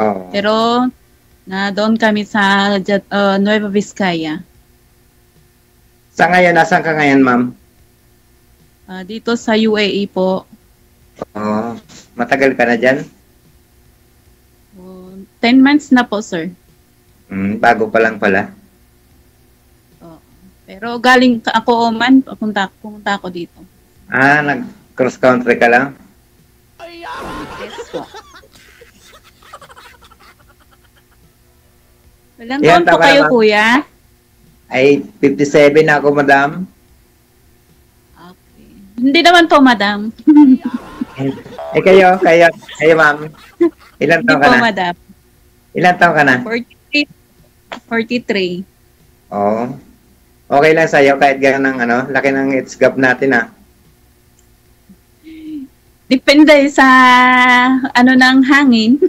Oo. Pero na doon kami sa Nueva Vizcaya. Sa ngayon, nasaan ka ngayon, ma'am? Dito sa UAE po. Oo. Matagal ka na dyan? 10 months na po, sir. Bago pa lang pala. Pero galing ako Oman, pumunta ako dito. Nag-cross country ka lang? Yes po. Ilang taon po kayo, kuya? Ay, 57 na ako, madam. Okay. Hindi naman po, madam. Kayo, ma'am. Ilang taon ka na? Hindi po, madam. Ilang taon ka na? 43. Oo. Okay lang sa'yo kahit gano'n ng laki ng age gap natin Depende sa ng hangin.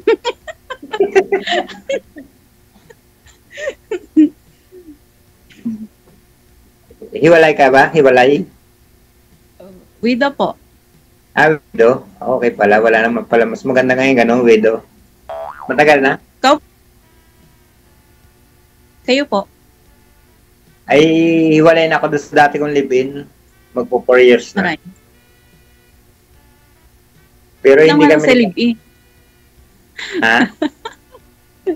Hiwalay ka ba? Hiwalay? Widow po. Widow? Okay pala. Wala naman pala. Mas maganda ngayon gano'n, widow. Matagal na? Kayo po? Ay, hiwalay na ako doon sa dati kong live-in. Magpo 4 years na. Alright. Pero hindi kami... sa live-in. Ha?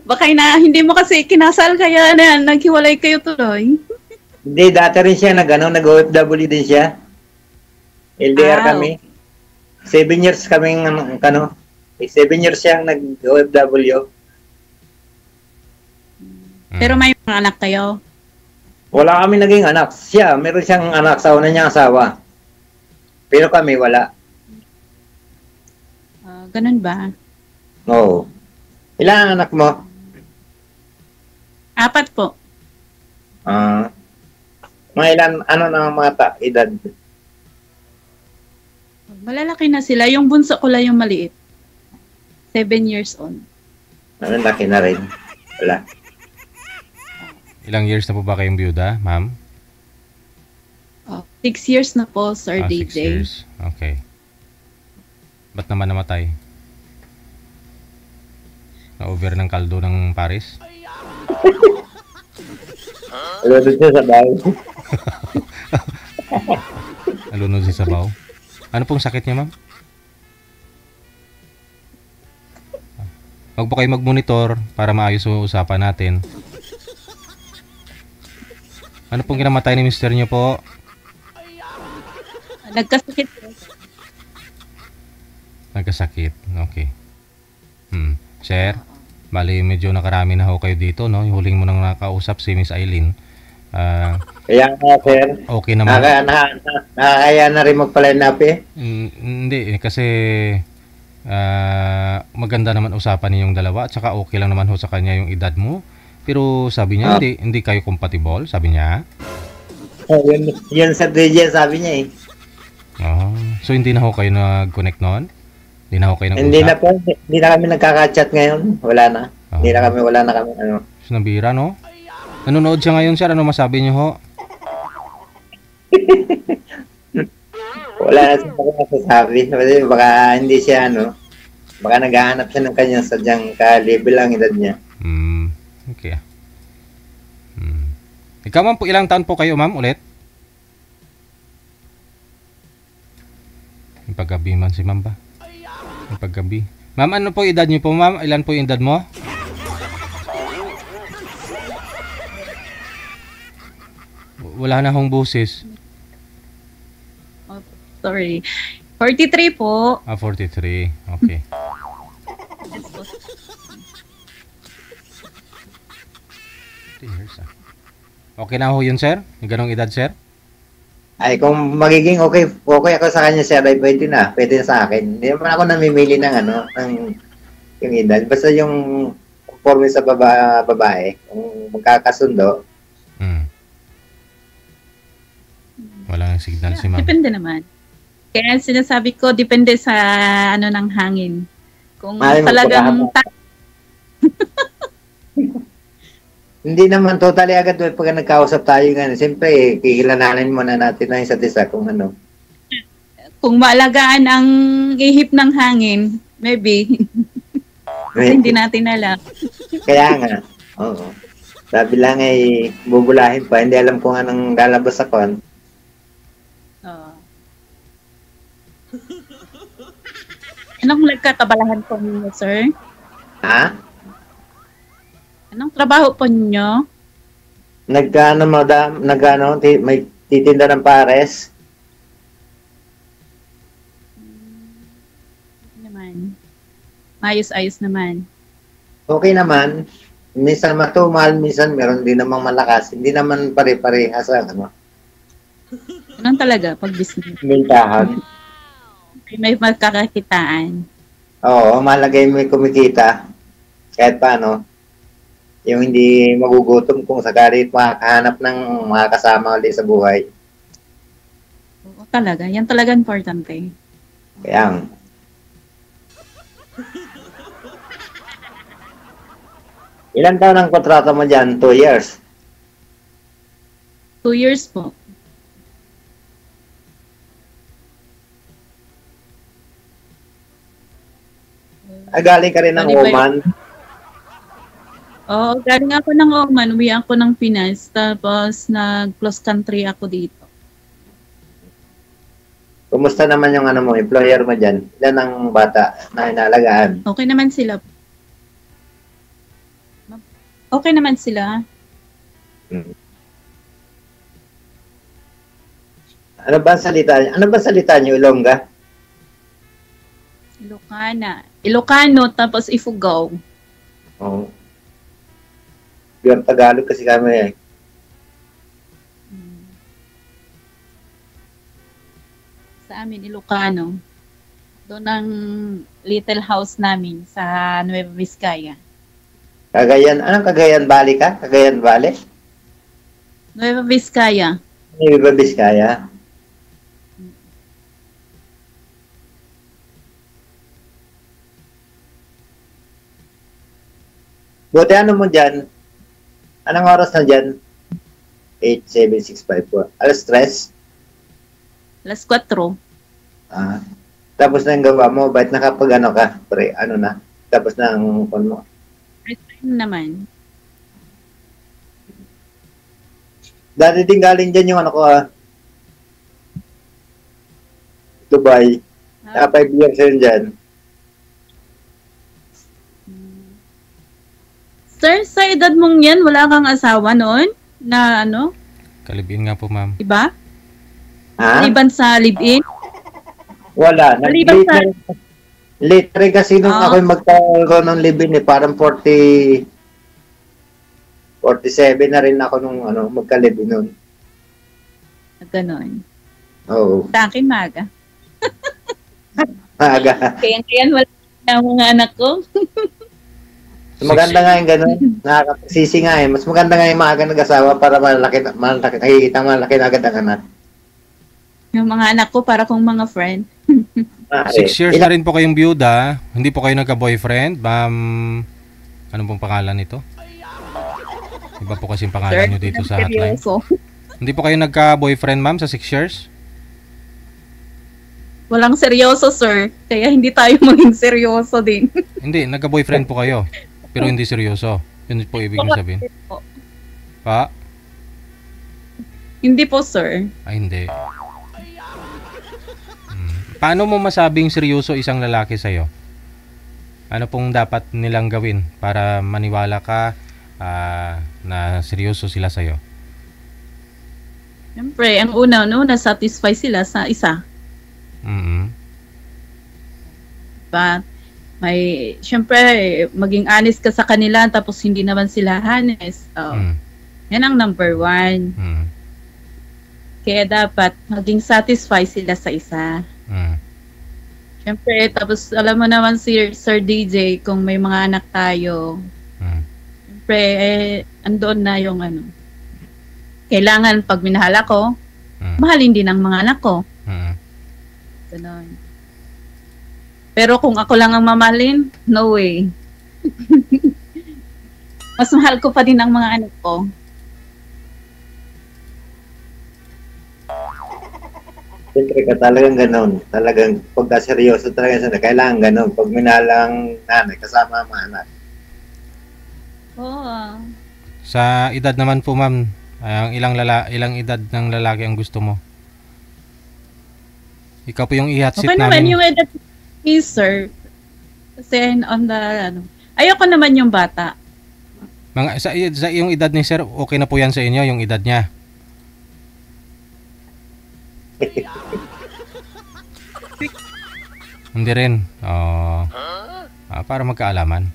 Baka hindi mo kasi kinasal kaya naghiwalay kayo tuloy. Hindi, dati rin siya nag-OFW din siya. LDR kami. 7 years kaming 7 years siyang nag-OFW. Pero may mga anak kayo? Wala kami naging anak. Siya, meron siyang anak sa una niyang asawa. Pero kami, wala. Ganun ba? Oo. Ilan ang anak mo? 4 po. Mga ilan, na mga edad? Malalaki na sila. Yung bunso ko lang yung maliit. 7 years old. Laki na rin. Wala. Ilang years na po ba kayong byuda, ma'am? 6 years na po, Sir 6 DJ. years. Okay. Ba't naman namatay? Na-over ng kaldo ng Paris? Nalunod siya sa bahay. Nalunod siya sa baw? Ano pong sakit niya, ma'am? Huwag po kayo mag-monitor para maayos yung usapan natin. Ano pong kinamatay ni mister niyo po? Nagkasakit po. Nagkasakit. Okay. Sir, bali medyo nakarami na ho kayo dito, no? Yung huling mo nang nakausap si Miss Eileen. Kaya nga, sir. Okay naman. Nakakaya na rin magpa-line up eh. Hindi, kasi maganda naman usapan ninyong dalawa at saka okay lang naman ho sa kanya yung edad mo. Pero sabi niya, hindi kayo compatible, sabi niya. Yun sa DJ sabi niya eh. So hindi na ho kayo nag-connect noon? Hindi na ho kayo nag-usap? Hindi na po, hindi na kami nagkaka-chat ngayon. Wala na. Wala na kami So, nabira, no? Nanonood siya ngayon, sir. Ano masabi niyo ho? Wala na siya masasabi. Baka hindi siya baka naghahanap siya ng kanyang sadyang ka-level ang edad niya. Okay. Ikaw, ma'am, po ilang taon po kayo, ma'am, ulit? Yung paggabi man si ma'am ba? Yung paggabi. Ma'am, ano po edad niyo po, ma'am? Ilan po yung edad mo? Wala na hong busis. Sorry. 43 po. 43. Okay. Okay na ho yun, sir? Yung ganong edad, sir? Ay, kung magiging okay ako sa kanya, sir, ay pwede na sa akin. Hindi naman ako namimili ng yung edad. Basta yung conforme sa babae, kung magkakasundo. Walang signal si ma'am. Depende naman. Kaya sinasabi ko, depende sa ng hangin. Kung talagang... Hindi naman totally agad pag nagkausap tayo nga. Siyempre, kikilalanin muna natin na isa't isa kung ano. Kung maalagaan ang ihip ng hangin, maybe. Kasi hindi natin alam. Kaya nga. Oo. Sabi lang ay bubulahin pa. Hindi alam kung anong lalabas ako. Oo. Anong nagkakabalahan po ninyo, sir? Ha? Anong trabaho po ninyo? Nagkano, madam? Nagkano? May titinda ng pares? Naman. Ayos-ayos naman. Okay naman. Minsan matumal, minsan meron din namang malakas. Hindi naman pare-parehas ang ano. Anong talaga pag business? Bintahan. May magkakakitaan. Oo, malagay mo yung kumikita. Kahit paano. Yung hindi magugutom kung sakali makahanap ng mga kasama ulit sa buhay. Oo, talaga. Yan talaga importante. Kaya ilan taon ang kontrata mo dyan? 2 years. 2 years po. Galing ka rin ng Oman. Oo, galing ako ng Oman. Uwi ako ng Pinas. Tapos nag-cross country ako dito. Kumusta naman yung ano mo, employer mo dyan? Ilan ang bata na inalagaan? Okay naman sila. Okay naman sila. Ano ba salita? Ano ba salita niyo, Ilongga? Ilocano, tapos Ifugao. Oo. Pure Tagalog kasi kami eh. Sa amin, Ilocano. Doon ang little house namin sa Nueva Vizcaya. Cagayan, anong Cagayan Valley ka? Cagayan Valley? Nueva Vizcaya. Nueva Vizcaya. Buti ano mo dyan? Anong oras na dyan? 8:7:6:54. Alas 3? Alas 4. Tapos na yung gawa mo, ba't nakapag ano ka? Pre, ano na? Tapos na ang phone mo. Time naman. Dati din galing dyan yung ano ko Dubai. Naka 5 years rin dyan. Sir, sa edad mong yan, wala kang asawa noon? Na ano? Kalibin nga po, ma'am. Diba? Ha? Maliban sa live-in? Wala. Maliban sa... Late rin kasi nung ako'y magkaroon ng live-in eh. Parang 47 na rin ako nung ano, magka-live-in nun. Ganon. Oo. Sa akin, maga. Maaga. Kaya wala na mga anak ko. Mas maganda nga yung gano'n. Nakakasisi nga eh. Mas maganda nga yung maaga nag-asawa para malaki nakikita malaki na agad ang anak. Yung mga anak ko para kong mga friend. 6 years na rin po kayong byuda. Hindi po kayo nagka-boyfriend. Ma'am, ano pong pangalan nito? Iba po kasing pangalan nyo dito sa hotline. Hindi po kayo nagka-boyfriend, ma'am, sa 6 years? Walang seryoso, sir. Kaya hindi tayo maging seryoso din. Hindi, nagka-boyfriend po kayo. Pero hindi seryoso. Yun po ibig nyo sabihin. Pa? Hindi po, sir. Ay, hindi. Paano mo masabing seryoso isang lalaki sa'yo? Ano pong dapat nilang gawin para maniwala ka na seryoso sila sa'yo? Siyempre, ang una, na-satisfy sila sa isa. Diba? Siyempre, maging honest ka sa kanila tapos hindi naman sila honest. Yan ang number 1. Kaya dapat maging satisfy sila sa isa. Siyempre, tapos alam mo naman Sir DJ, kung may mga anak tayo, siyempre, andoon na yung ano. Kailangan pag minahal ako, mahalin din ang mga anak ko. Ganon. Pero kung ako lang ang mamahalin, no way. Mas mahal ko pa din ang mga anak ko. Siyempre ka talagang ganon. Talagang pagka seryoso talaga siya, kailangan ganon. Pag minalang nanay, kasama ang mga anak. Oo. Sa edad naman po, ma'am, ilang edad ng lalaki ang gusto mo? Ikaw po yung ihatsit Okay naman yung edad ni sir. Kasi on the, ayoko naman yung bata. Sa yung edad ni sir, okay na po yan sa inyo, yung edad niya? Hindi rin. Para magkaalaman.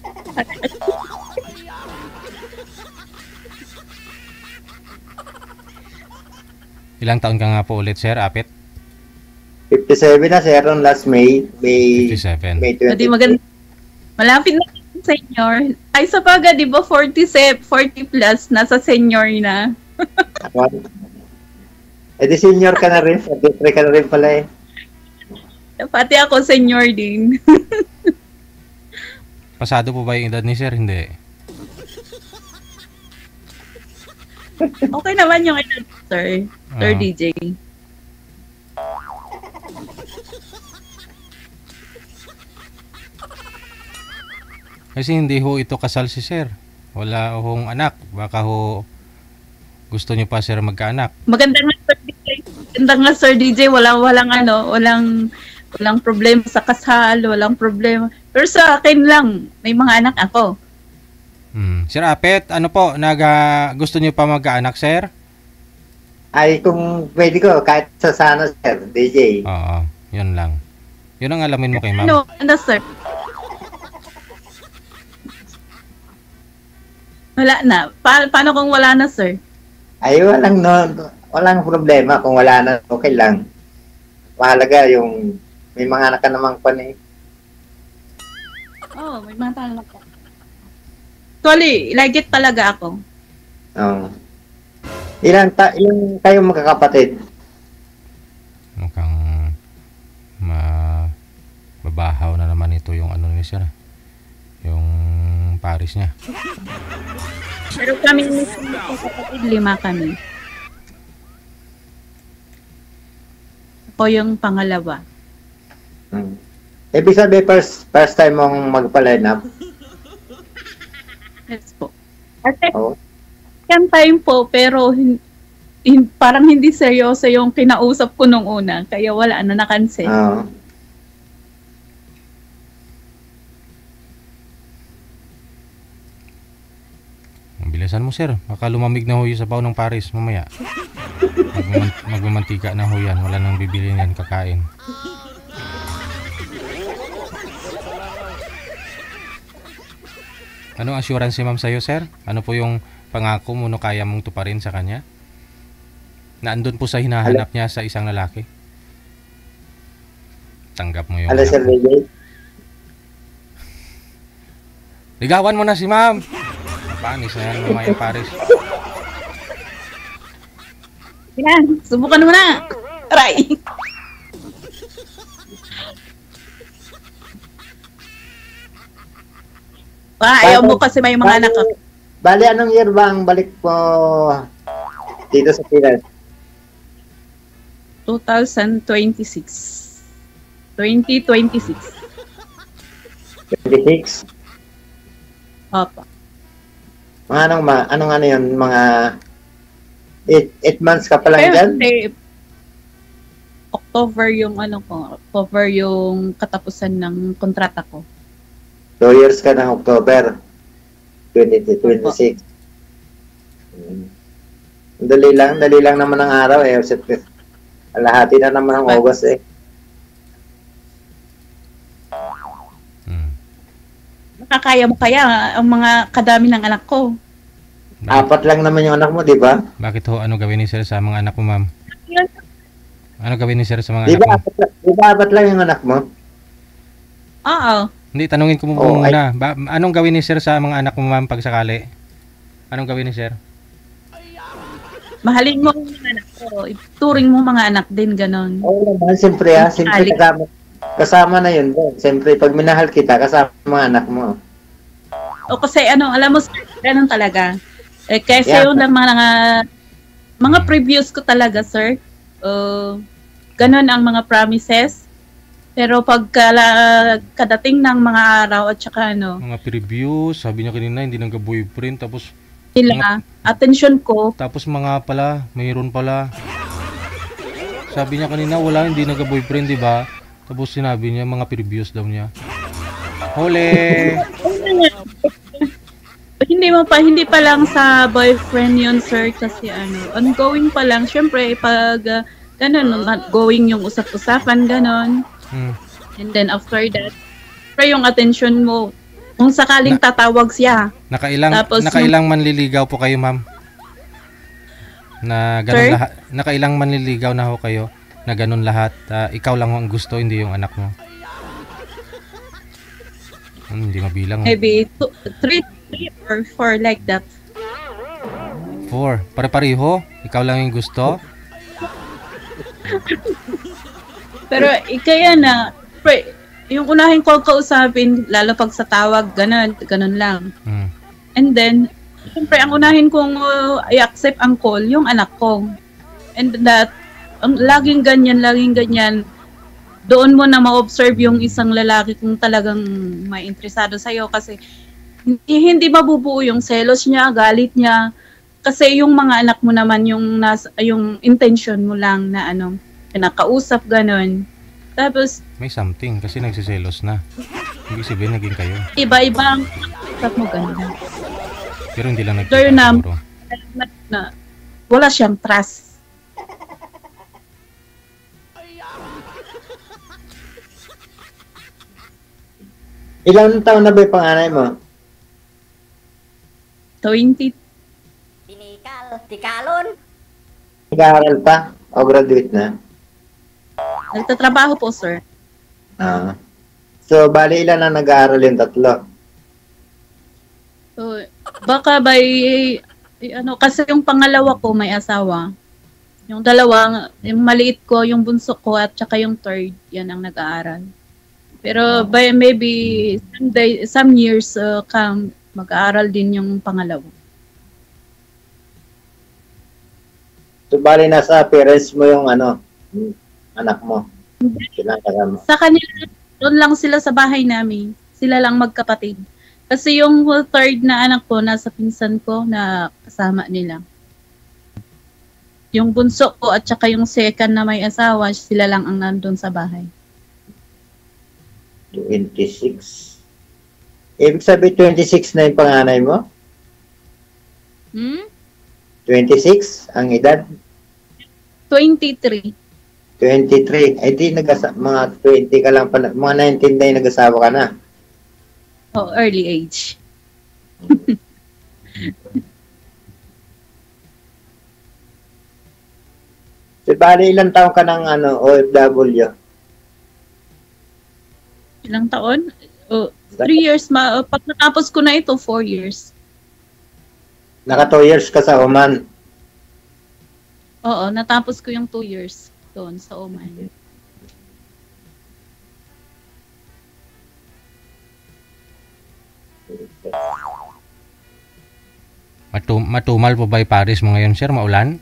Ilang taon ka nga po ulit, sir? Apit? 57 na, sir, on last May. 57. May 20. Hindi maganda. Malapit na senior. Ay, sa baga, di ba 40 plus, nasa senior na. Di senior ka na rin. 43 ka na rin pala eh. Pati ako senior din. Pasado po ba yung edad ni sir? Hindi. Okay naman yung edad, sir. Sir DJ. Kasi hindi ho ito kasal si sir. Wala hong anak. Baka ho gusto niyo pa sir magkaanak. Maganda nga sir DJ. Maganda nga sir DJ. Walang problema sa kasal. Walang problema. Pero sa akin lang, may mga anak ako. Sir Apet, ano po? Gusto niyo pa magkaanak, sir? Ay, kung pwede ko, kahit sa sana, sir, DJ. Oo, yun lang. Yun ang alamin mo kay ma'am. Ano, sir? Wala na. Paano kung wala na, sir? Ay, walang problema. Kung wala na, okay lang. Mahalaga yung may mga anak ka namang pan eh. Oo, may mga anak ka. Actually, legit talaga ako. Oo. Ilang kayong magkakapatid? Mukhang babahaw na naman ito yung ano ni sir. Yung Paris niya. Pero kami ni kapatid, 5 kami. Ako yung pangalawa. Ibig sabihin, first time mong magpa-line up? Yes po. Kasi, second time po, pero parang hindi seryoso yung kinausap ko nung una. Kaya wala na, na-cancel. Bilisan mo sir, baka lumamig na ho yung sabaw ng Paris mamaya. Magmamantika na ho yan, wala nang bibili yan, kakain. Anong assurance si ma'am sa'yo, sir? Ano po yung pangako mo no kaya mong tuparin sa kanya? Na andun po sa hinahanap niya sa isang lalaki? Tanggap mo yung... Sir DJ? Ligawan mo na si ma'am! Panis na yan naman yung Paris. Yan, subukan mo na! Aray! Ayaw mo kasi may mga anak ako. Bali, anong year ba ang balik po dito sa Pinas? 2026. 2026. 26? Opo. Anong ano yun? Mga 8 months ka pa lang dyan? October yung October yung katapusan ng kontrata ko. 2 years ka ng October 2026. Dali lang naman ang araw eh. Alahati na naman ang August eh. Nakakaya mo kaya ang mga kadami ng anak ko? 4 lang naman yung anak mo, di ba? Bakit ho? Ano gawin ni sir sa mga anak mo, ma'am? Ano gawin ni sir sa mga anak mo? Di ba 4 lang yung anak mo? Oo. Hindi, tanungin ko muna. Anong gawin ni sir sa mga anak mo, ma'am, pag sakali? Anong gawin ni sir? Mahalin mo mga anak ko. Ituring mo mga anak din, ganon. Oo naman, siyempre ha. Siyempre kasama na yun. Siyempre, pag minahal kita, kasama mga anak mo. O kasi alam mo, sir, ganon talaga. Kasi yung mga previous ko talaga, sir. Ganon ang mga promises. Pero pag kadating ng mga araw at saka mga previews, sabi niya kanina hindi nagka-boyfriend, tapos sila, attention ko. Tapos mga pala, mayroon pala. Sabi niya kanina wala, hindi nagka-boyfriend, di ba? Tapos sinabi niya mga previews daw niya. Hole! Hindi pa lang sa boyfriend yun, sir, kasi ongoing pa lang. Syempre, pag ganun, going yung usap-usapan, ganun. And then after that, yung attention mo, kung sakaling tatawag siya. Nakailang manliligaw po kayo, ma'am? Na ganun lahat. Nakailang manliligaw na ho kayo na ganun lahat. Ikaw lang ang gusto, hindi yung anak mo. Hindi mabilang. Maybe 3 or 4 like that. 4. Pare-pareho? Ikaw lang yung gusto? Pero kaya na, yung unahin ko kausapin, lalo pag sa tawag, ganun lang. And then, siyempre, ang unahin kong i-accept ang call, yung anak ko. And that, laging ganyan, doon mo na ma-observe yung isang lalaki kung talagang may interesado sa'yo kasi hindi mabubuo yung selos niya, galit niya. Kasi yung mga anak mo naman, yung intention mo lang na nakausap, ganun. Tapos, may something kasi nagsiselos na. Ibig sabihin naging kayo. Iba-iba ang usap mo, ganun. Pero hindi lang nagkita siguro. Na wala siyang trust. Ilang taon na ba yung panganay mo? 20. Tikalon. Nag-aaral pa? O graduate na? Nagtatrabaho po, sir. So, bali ilan na nag-aaral yung tatlo? So, baka kasi yung pangalawa ko may asawa. Yung dalawa, yung maliit ko, yung bunso ko, at saka yung third, yan ang nag-aaral. Pero maybe some years mag-aaral din yung pangalawa. So, bali nasa parents mo yung anak mo. Sa kanila, doon lang sila sa bahay namin. Sila lang magkapatid. Kasi yung third na anak ko, nasa pinsan ko na kasama nila. Yung bunso ko at saka yung second na may asawa, sila lang ang nandun sa bahay. 26. Ibig sabihin 26 na yung panganay mo? 26 ang edad? 23. 23. Ay di mga 20 ka lang pala. Mga 19 na yung nag-asawa ka na. Early age. So, bali ilang taon ka ng OFW? Ilang taon? 3 years. Pag natapos ko na ito, 4 years. Naka 2 years ka sa Oman? Oo, natapos ko yung 2 years doon sa Oman. Matumal po ba yung Paris mo ngayon, sir? Maulan?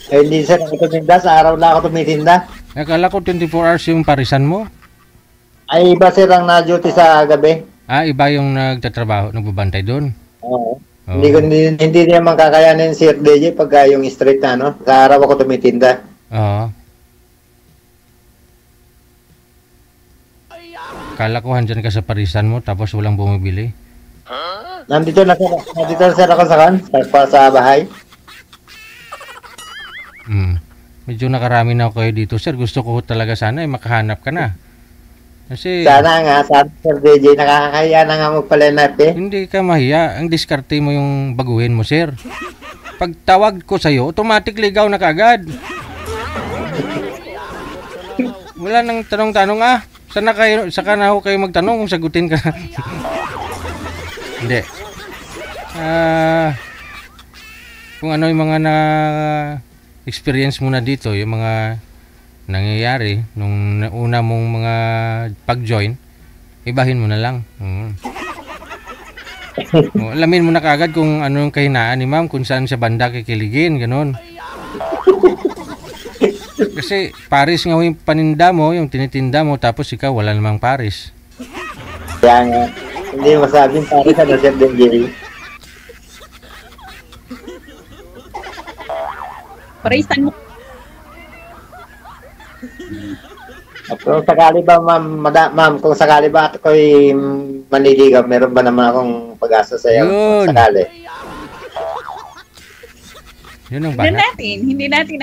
Hindi sir, ako tuminda. Sa araw na ako tumitinda. Nakala ko 24 hours yung parisan mo. Ay, iba sir ang na-duty sa gabi. Iba yung nagtatrabaho, nagbabantay doon? Oo. Hindi naman kakayanin si DJ pagka yung street na, Sa araw ako tumitinda. Oo. Kala ko handyan ka sa parisan mo tapos walang bumibili. Nandito na sir ako sa bahay. Medyo nakarami na ako kayo dito, sir. Gusto ko talaga sana makahanap ka na. Kasi sana nga, Sir DJ, nakakaya na nga magpalinap Hindi ka mahiya. Ang diskarte mo yung baguhin mo, sir. Pag tawag ko sa'yo, automatic ligaw na kaagad. Wala nang tanong-tanong Saka na ako kayo magtanong kung sagutin ka. Hindi. Kung ano yung mga experience mo na dito, yung mga nangyayari nung una mong mga pag-join, ibahin mo na lang. Alamin mo na kaagad kung ano yung kahinaan ni ma'am, kung saan siya banda kikiligin, ganun. Kasi Paris nga yung paninda mo, yung tinitinda mo, tapos ikaw wala namang Paris. Kaya nga, hindi masabing Paris ano, Sir DJ. Parisan mo. Kung sakali ba, ma'am, kung sakali ba ako'y manliligaw, meron ba naman akong pag-asa sa iyo? Yun. Sakali. Yun ang banat. Hindi natin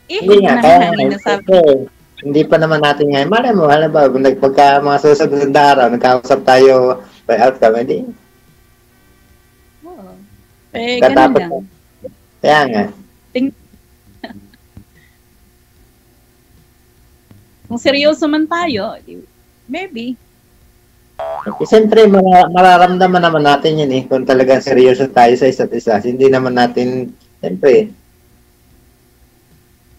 Hindi nga, kaya hindi pa naman natin ngayon. Malay mo, alam ba, pagka mga susunod na araw, nagkausap tayo by outcome, hindi. Oo. Ganun lang. Kaya nga. Kung seryoso man tayo, maybe. Siyempre, mararamdaman naman natin yun kung talagang seryoso tayo sa isa't isa. Hindi naman natin, siyempre.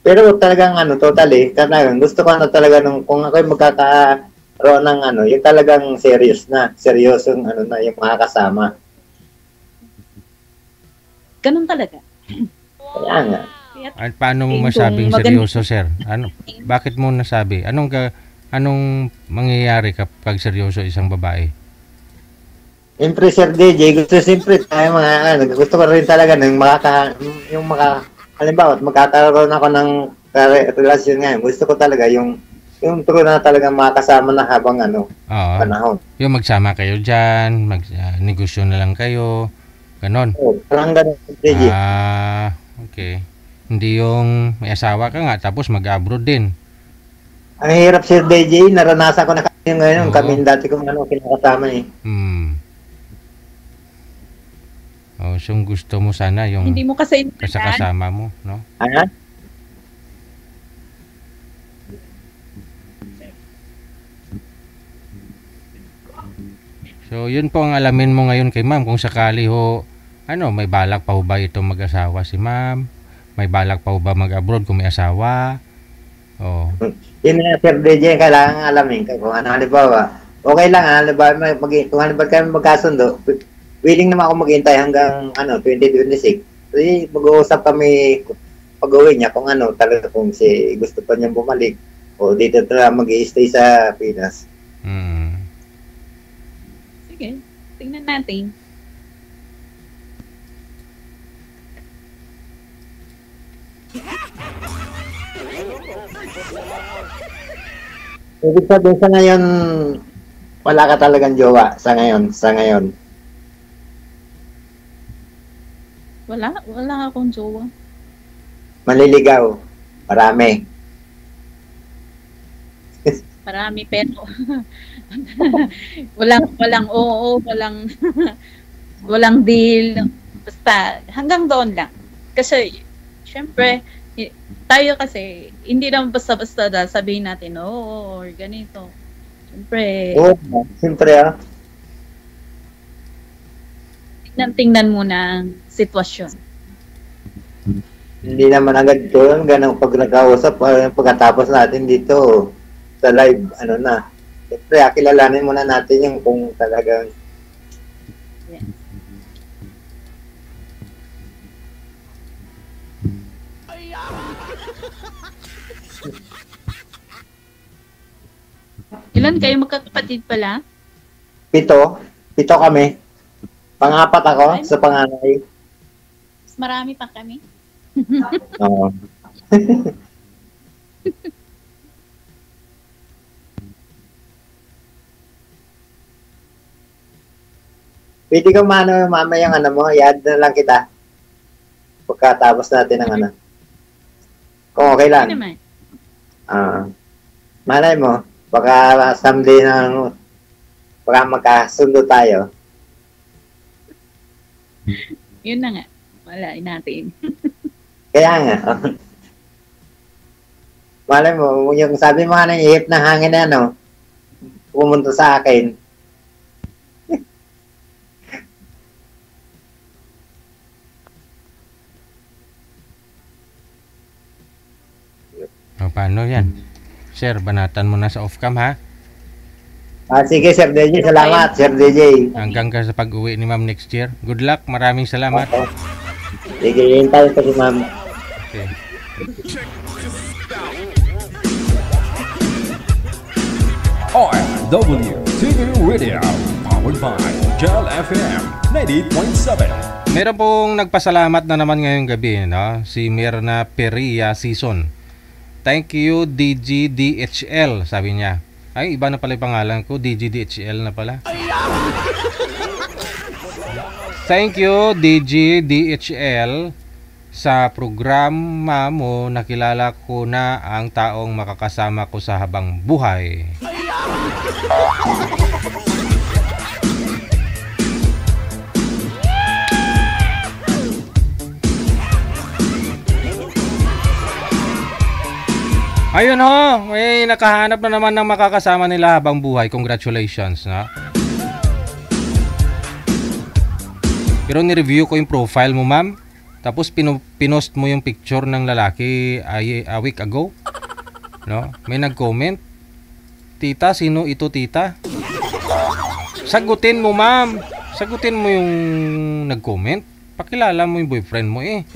Pero talagang totally, talagang gusto ko na talaga kung ako'y magkakaroon ng yung talagang seryosong na yung mga kasama. Ganun talaga. Kaya nga. At paano mo masabing seryoso, sir? Bakit mo nasabi? Anong mangyayari kapag seryoso isang babae? Siyempre, Sir DJ, siyempre tayo gusto ko rin talaga halimbawa, magkakaroon ako ng relasyon ngayon. Gusto ko talaga yung true na talaga makakasama na habang panahon. Yung magsama kayo dyan, negosyo na lang kayo, ganon. Oo, parang ganon, Sir DJ. Okay. Hindi yung may asawa ka nga, tapos mag-abroad din. Ang hirap, Sir DJ, naranasan ko na kami ngayon, kami dati kong kinakasama . So gusto mo sana yung hindi mo kasi kasama mo, no? Ano? So yun po ang alamin mo ngayon kay ma'am, kung sakali may balak pa ba itong mag-asawa si ma'am? May balak pa ba mag-abroad kung may asawa? Yun nga, Sir DJ, kailangan alamin kung halimbawa, okay lang, halimbawa, kung halimbawa kami magkasundo, willing naman ako maghintay hanggang 2026. So, mag-uusap kami pag-uwi niya kung talaga kung gusto pa niyang bumalik o dito talaga mag-i-stay sa Pinas. Sige, tingnan natin. Ibig sabihin sa ngayon, wala ka talagang jowa sa ngayon. Wala akong jowa. Maliligaw. Marami. Marami pero walang oo, walang deal. Basta hanggang doon lang. Kasi syempre tayo kasi hindi naman basta-basta sabihin natin or ganito. Siyempre. Tingnan muna ang sitwasyon. Hindi naman agad ito, ganang pag nag-kausap, pagkatapos natin dito sa live, siyempre, kilalanin muna natin yung kung talagang Ilan kayo magkakapatid pala? 7 kami. Pang-apat ako sa panganay. Mas marami pa kami. Oo. Pwede ka mamayang i-add na lang kita. Pagkatapos natin ng Kung okay lang. Hindi naman. Malay mo, baka someday baka magkasundo tayo. Yun na nga. Wala natin. Kaya nga. Malay mo, yung sabi mo ng ihip na hangin pumunta sa akin. Paano yan? Sir, banatan mo na sa off-cam, ha? Sige, Sir DJ. Salamat, Sir DJ. Hanggang ka sa pag-uwi ni ma'am next year. Good luck. Maraming salamat. Sige, hintayin ko si ma'am. Okay. DWRW TV Radio, powered by Gel FM 98.7. Meron pong nagpasalamat na naman ngayong gabi, no? Si Mirna Peria Season. Thank you DGDHL, sabi niya. Ay, iba na pala yung pangalan ko, DGDHL na pala. Thank you DGDHL. Sa programa mo, nakilala ko na ang taong makakasama ko sa habang buhay. Ayun ho, may nakahanap na naman ng makakasama nila habang buhay. Congratulations, na. Pero ni-review ko yung profile mo, ma'am. Tapos pinost mo yung picture ng lalaki a week ago. No? May nag-comment. Tita, sino ito, tita? Sagutin mo, ma'am. Sagutin mo yung nag-comment. Pakilala mo yung boyfriend mo eh.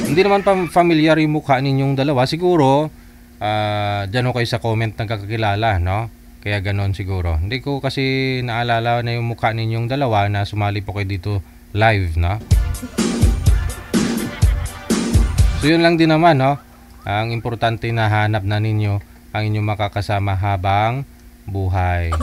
Hindi naman familiar yung mukha ninyong dalawa. Siguro, dyan ho kayo sa comment ng kakakilala, no? Kaya ganon siguro. Hindi ko kasi naalala na yung mukha ninyong dalawa na sumali po kayo dito live, no? So yun lang din naman, no? Ang importante na hanap na ninyo ang inyong makakasama habang buhay.